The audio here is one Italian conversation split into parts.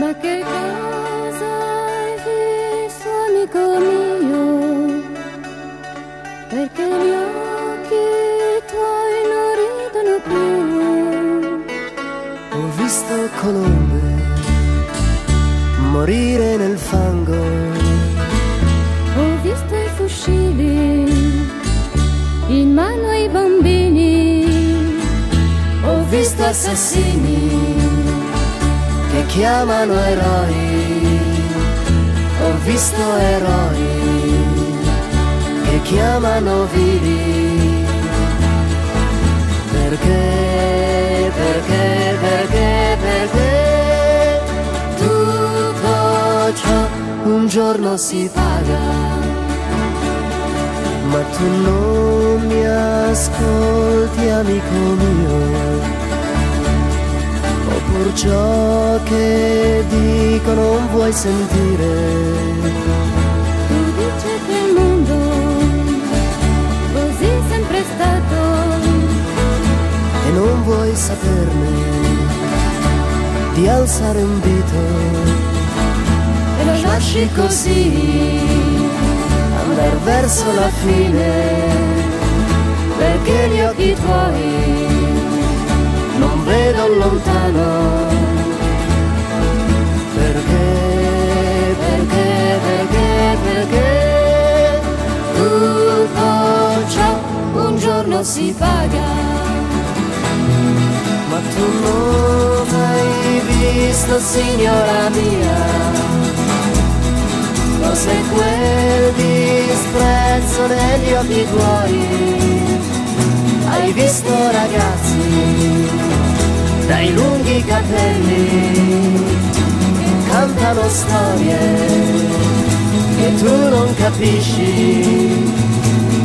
Ma che cosa hai visto, amico mio? Perché gli occhi tuoi non ridono più? Ho visto colombe morire nel fango. Ho visto i fucili in mano ai bambini. Ho visto assassini che chiamano eroi. Ho visto eroi che chiamano vili. Perché, perché, perché, perché tutto ciò un giorno si paga. Ma tu non mi ascolti, amico mio, oppure ciò che dico non vuoi sentire. Tu dici che il mondo così è sempre stato E non vuoi saperne di alzare un dito e lo lasci così andar verso la fine, perché gli occhi tuoi non vedo lontano. Perché, perché, perché, perché tutto ciò un giorno si paga. Ma tu non hai visto, signora mia, cos'è quel disprezzo negli occhi tuoi? Hai visto ragazzi dai lunghi capelli che cantano storie che tu non capisci,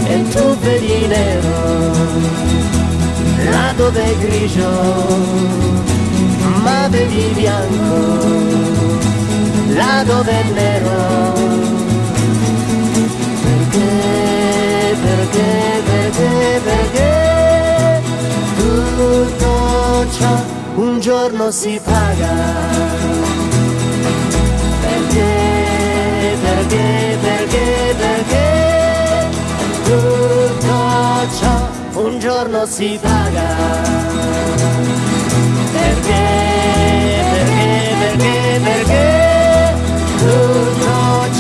e tu vedi nero là dove è grigio, ma vedi bianco là dove è nero. Perché, perché, perché, perché tutto ciò un giorno si paga. Perché, perché, perché, perché tutto ciò un giorno si paga. Perché, perché, perché, perché tutto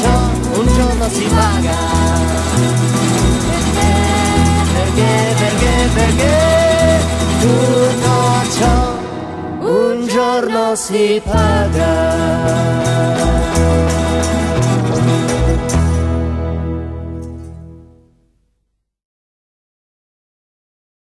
ciò un giorno si paga. Perché, perché, perché tutto ciò un giorno si paga.